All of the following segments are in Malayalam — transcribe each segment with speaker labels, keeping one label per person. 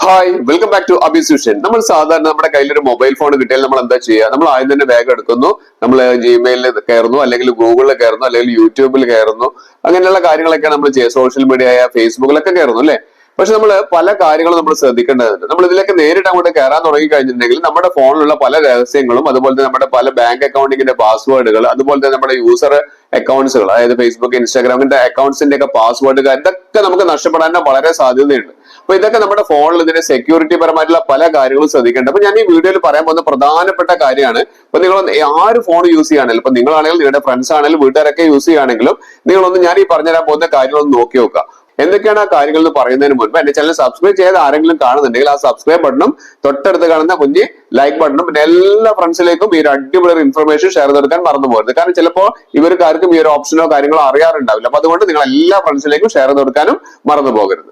Speaker 1: ഹായ്, വെൽക്കം ബാക്ക് ടു അബിസ്യൂഷൻ. നമ്മൾ സാധാരണ നമ്മുടെ കയ്യിൽ ഒരു മൊബൈൽ ഫോൺ കിട്ടിയാൽ നമ്മൾ എന്താ ചെയ്യുക? നമ്മൾ ആദ്യം തന്നെ ബാഗ് എടുക്കുന്നു, നമ്മൾ ജിമെയിലിൽ കയറുന്നു, അല്ലെങ്കിൽ ഗൂഗിളിൽ കയറുന്നു, അല്ലെങ്കിൽ യൂട്യൂബിൽ കയറുന്നു. അങ്ങനെയുള്ള കാര്യങ്ങളൊക്കെ നമ്മൾ ചെയ്യുക. സോഷ്യൽ മീഡിയ ആയ ഫേസ്ബുക്കിലൊക്കെ കയറുന്നു അല്ലെ? പക്ഷെ നമ്മൾ പല കാര്യങ്ങളും നമ്മൾ ശ്രദ്ധിക്കേണ്ടതുണ്ട്. നമ്മൾ ഇതിലേക്ക് നേരിട്ട് അങ്ങോട്ട് കയറാൻ തുടങ്ങി കഴിഞ്ഞിട്ടുണ്ടെങ്കിൽ നമ്മുടെ ഫോണിലുള്ള പല രഹസ്യങ്ങളും, അതുപോലെ തന്നെ നമ്മുടെ പല ബാങ്ക് അക്കൗണ്ടിങ്ങിന്റെ പാസ്വേഡുകൾ, അതുപോലെ തന്നെ നമ്മുടെ യൂസർ അക്കൗണ്ട്സുകൾ, അതായത് ഫേസ്ബുക്ക്, ഇൻസ്റ്റാഗ്രാമിന്റെ അക്കൗണ്ട്സിന്റെ ഒക്കെ പാസ്വേഡുകൾ, ഇതൊക്കെ നമുക്ക് നഷ്ടപ്പെടാൻ വളരെ സാധ്യതയുണ്ട്. അപ്പൊ ഇതൊക്കെ നമ്മുടെ ഫോണിൽ ഇതിന്റെ സെക്യൂരിറ്റി പരമായിട്ടുള്ള പല കാര്യങ്ങളും ശ്രദ്ധിക്കേണ്ടത്. അപ്പൊ ഞാൻ ഈ വീഡിയോയിൽ പറയാൻ പോകുന്ന പ്രധാനപ്പെട്ട കാര്യമാണ്. ഇപ്പൊ നിങ്ങൾ ആര് ഫോൺ യൂസ് ചെയ്യുകയാണെങ്കിലും, ഇപ്പൊ നിങ്ങളാണെങ്കിലും നിങ്ങളുടെ ഫ്രണ്ട്സ് ആണെങ്കിലും വീട്ടുകാരൊക്കെ യൂസ് ചെയ്യുകയാണെങ്കിലും, നിങ്ങളൊന്ന് ഞാൻ ഈ പറഞ്ഞുതരാൻ പോകുന്ന കാര്യങ്ങളൊന്ന് നോക്കി നോക്കുക. എന്തൊക്കെയാണ് ആ കാര്യങ്ങൾ എന്ന് പറയുന്നതിന് മുൻപ് എന്റെ ചാനൽ സബ്സ്ക്രൈബ് ചെയ്ത് ആരെങ്കിലും കാണുന്നുണ്ടെങ്കിൽ ആ സബ്സ്ക്രൈബ് ബട്ടണും തൊട്ടടുത്ത് കാണുന്ന കുഞ്ഞ് ലൈക്ക് ബട്ടണും പിന്നെ എല്ലാ ഫ്രണ്ട്സിലേക്കും ഈ ഒരു അടിപൊളി ഇൻഫർമേഷൻ ഷെയർ ചെയ്തെടുക്കാൻ മറന്നു പോകരുത്. കാരണം ചിലപ്പോൾ ഇവർക്കാർക്കും ഈ ഒരു ഓപ്ഷനോ കാര്യങ്ങളോ അറിയാറുണ്ടാവില്ല. അപ്പൊ അതുകൊണ്ട് നിങ്ങൾ എല്ലാ ഫ്രണ്ട്സിലേക്കും ഷെയർ ചെയ്തെടുക്കാനും മറന്നു പോകരുത്.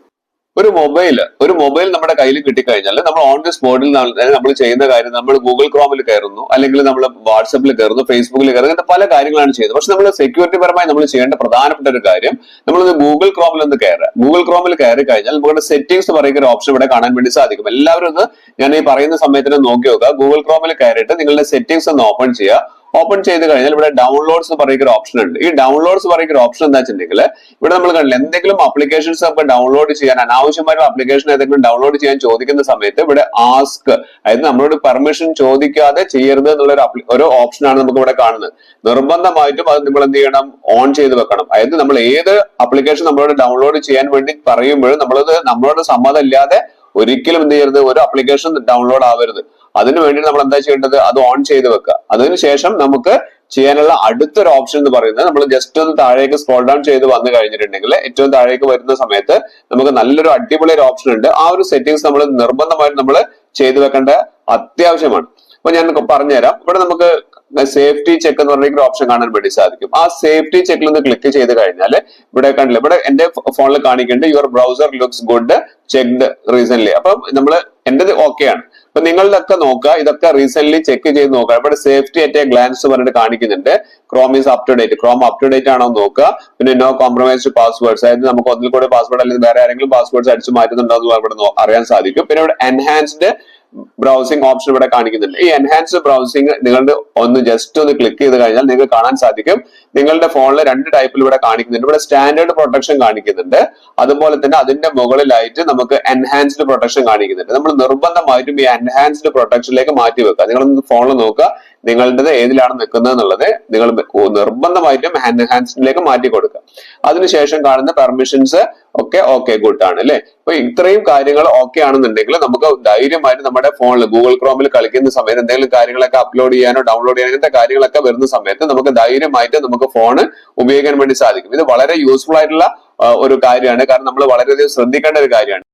Speaker 1: ഒരു മൊബൈൽ നമ്മുടെ കയ്യിൽ കിട്ടിക്കഴിഞ്ഞാൽ നമ്മൾ ഓൺ ദി സ്പോട്ടിൽ നമ്മൾ ചെയ്യുന്ന കാര്യം, നമ്മൾ ഗൂഗിൾ ക്രോമിൽ കയറുന്നു, അല്ലെങ്കിൽ നമ്മൾ വാട്സപ്പിൽ കയറുന്നു, ഫേസ്ബുക്കിൽ കയറുന്നു, ഇങ്ങനത്തെ പല കാര്യങ്ങളാണ് ചെയ്യുന്നത്. പക്ഷെ നമ്മൾ സെക്യൂരിറ്റി പരമായി നമ്മൾ ചെയ്യേണ്ട പ്രധാനപ്പെട്ട ഒരു കാര്യം, നമ്മൾ ഗൂഗിൾ ക്രോമിൽ ഒന്ന് കയറുക. ഗൂഗിൾ ക്രോമിൽ കയറി കഴിഞ്ഞാൽ നമ്മുടെ സെറ്റിംഗ്സ് പറയുന്ന ഒരു ഓപ്ഷൻ ഇവിടെ കാണാൻ വേണ്ടി സാധിക്കും. എല്ലാവരും ഒന്ന് ഞാൻ ഈ പറയുന്ന സമയത്തിന് നോക്കി നോക്കുക. ഗൂഗിൾ ക്രോമിൽ കയറിയിട്ട് നിങ്ങളുടെ സെറ്റിംഗ്സ് ഒന്ന് ഓപ്പൺ ചെയ്യുക. ഓപ്പൺ ചെയ്ത് കഴിഞ്ഞാൽ ഇവിടെ ഡൗൺലോഡ്സ് പറയുന്ന ഒരു ഓപ്ഷൻ ഉണ്ട്. ഈ ഡൗൺലോഡ്സ് പറയുന്ന ഒരു ഓപ്ഷൻ എന്താ വെച്ചിട്ടുണ്ടെങ്കിൽ, ഇവിടെ നമ്മൾ കണ്ടില്ല, എന്തെങ്കിലും അപ്ലിക്കേഷൻസ് നമുക്ക് ഡൗൺലോഡ് ചെയ്യാൻ, അനാവശ്യമായിട്ടുള്ള അപ്ലിക്കേഷൻ ഏതെങ്കിലും ഡൗൺലോഡ് ചെയ്യാൻ ചോദിക്കുന്ന സമയത്ത് ഇവിടെ ആസ്ക്, അതായത് നമ്മളോട് പെർമിഷൻ ചോദിക്കാതെ ചെയ്യരുത് എന്നുള്ള ഒരു ഓപ്ഷനാണ് നമുക്ക് ഇവിടെ കാണുന്നത്. നിർബന്ധമായിട്ടും അത് നമ്മൾ എന്ത് ചെയ്യണം? ഓൺ ചെയ്ത് വെക്കണം. അതായത് നമ്മൾ ഏത് അപ്ലിക്കേഷൻ നമ്മളോട് ഡൗൺലോഡ് ചെയ്യാൻ വേണ്ടി പറയുമ്പോഴും നമ്മളോട് സമ്മതം ഇല്ലാതെ ഒരിക്കലും എന്ത് ചെയ്യരുത്? ഒരു അപ്ലിക്കേഷൻ ഡൗൺലോഡ് ആവരുത്. അതിനു വേണ്ടി നമ്മൾ എന്താ ചെയ്യേണ്ടത്? അത് ഓൺ ചെയ്ത് വെക്കുക. അതിനുശേഷം നമുക്ക് ചെയ്യാനുള്ള അടുത്തൊരു ഓപ്ഷൻ എന്ന് പറയുന്നത്, നമ്മൾ ജസ്റ്റ് ഒന്ന് താഴേക്ക് സ്ക്രോൾ ഡൗൺ ചെയ്ത് വന്നു കഴിഞ്ഞിട്ടുണ്ടെങ്കിൽ ഏറ്റവും താഴേക്ക് വരുന്ന സമയത്ത് നമുക്ക് നല്ലൊരു അടിപൊളി ഒരു ഓപ്ഷൻ ഉണ്ട്. ആ ഒരു സെറ്റിംഗ്സ് നമ്മൾ നിർബന്ധമായിട്ട് നമ്മൾ ചെയ്തു വെക്കേണ്ട അത്യാവശ്യമാണ്. അപ്പൊ ഞാൻ പറഞ്ഞുതരാം. ഇവിടെ നമുക്ക് സേഫ്റ്റി ചെക്ക് എന്ന് പറഞ്ഞ ഒരു ഓപ്ഷൻ കാണാൻ വേണ്ടി സാധിക്കും. ആ സേഫ്റ്റി ചെക്കിൽ ഒന്ന് ക്ലിക്ക് ചെയ്ത് കഴിഞ്ഞാൽ ഇവിടെ കണ്ടില്ല, ഇവിടെ എന്റെ ഫോണിൽ കാണിക്കുന്നുണ്ട് your browser looks good checked recent. അപ്പൊ നമ്മൾ എന്റേത് ഓക്കെ ആണ്. അപ്പൊ നിങ്ങളുടെ ഒക്കെ നോക്കുക, ഇതൊക്കെ റീസെന്റ് ചെക്ക് ചെയ്ത് നോക്കുക. ഇവിടെ സേഫ്റ്റി അറ്റ് എ ഗ്ലാൻസ് പറഞ്ഞിട്ട് കാണിക്കുന്നുണ്ട്. Chrome is up to date. Chrome up to date ആണോ നോക്കുക. പിന്നെ നോ കോംപ്രമൈസ്ഡ് പാസ്വേഡ്സ്, അതായത് നമുക്ക് ഒന്നിൽ കൂടെ പാസ്വേഡ് അല്ലെങ്കിൽ വേറെ ആരെങ്കിലും പാസ്വേഡ്സ് അടിച്ചു മാറ്റുന്നുണ്ടോ എന്ന് ഇവിടെ അറിയാൻ സാധിക്കും. പിന്നെ ഇവിടെ എൻഹാൻസ്ഡ് ബ്രൗസിംഗ് ഓപ്ഷൻ ഇവിടെ കാണിക്കുന്നുണ്ട്. ഈ എൻഹാൻസ്ഡ് ബ്രൗസിംഗ് നിങ്ങളുടെ ഒന്ന് ജസ്റ്റ് ഒന്ന് ക്ലിക്ക് ചെയ്ത് കഴിഞ്ഞാൽ നിങ്ങൾക്ക് കാണാൻ സാധിക്കും. നിങ്ങളുടെ ഫോണിൽ രണ്ട് ടൈപ്പിൽ ഇവിടെ കാണിക്കുന്നുണ്ട്. ഇവിടെ സ്റ്റാൻഡേർഡ് പ്രൊട്ടക്ഷൻ കാണിക്കുന്നുണ്ട്, അതുപോലെ തന്നെ അതിന്റെ മുകളിലായിട്ട് നമുക്ക് എൻഹാൻസ്ഡ് പ്രൊട്ടക്ഷൻ കാണിക്കുന്നുണ്ട്. നമ്മൾ നിർബന്ധമായിട്ടും ഈ എൻഹാൻസ്ഡ് പ്രൊട്ടക്ഷനിലേക്ക് മാറ്റി വെക്കുക. നിങ്ങളൊന്ന് ഫോണിൽ നോക്കുക, നിങ്ങളുടേത് ഏതിലാണ് നിൽക്കുന്നത് എന്നുള്ളത് നിങ്ങൾ നിർബന്ധമായിട്ടും എൻഹാൻസ്ഡിലേക്ക് മാറ്റി കൊടുക്കുക. അതിനുശേഷം കാണുന്ന പെർമിഷൻസ് ഒക്കെ ഓക്കെ ഗുഡ് ആണ് അല്ലെ. അപ്പൊ ഇത്രയും കാര്യങ്ങൾ ഓക്കെ ആണെന്നുണ്ടെങ്കിൽ നമുക്ക് ധൈര്യമായിട്ട് നമ്മുടെ ഫോണിൽ ഗൂഗിൾ ക്രോമിൽ കളിക്കുന്ന സമയത്ത് എന്തെങ്കിലും കാര്യങ്ങളൊക്കെ അപ്ലോഡ് ചെയ്യാനോ ഡൗൺലോഡ് ചെയ്യാനോ അങ്ങനത്തെ കാര്യങ്ങളൊക്കെ വരുന്ന സമയത്ത് നമുക്ക് ധൈര്യമായിട്ട് നമുക്ക് ഫോണ് ഉപയോഗിക്കാൻ വേണ്ടി സാധിക്കും. ഇത് വളരെ യൂസ്ഫുൾ ആയിട്ടുള്ള ഒരു കാര്യമാണ്. കാരണം നമ്മൾ വളരെയധികം ശ്രദ്ധിക്കേണ്ട ഒരു കാര്യമാണ്.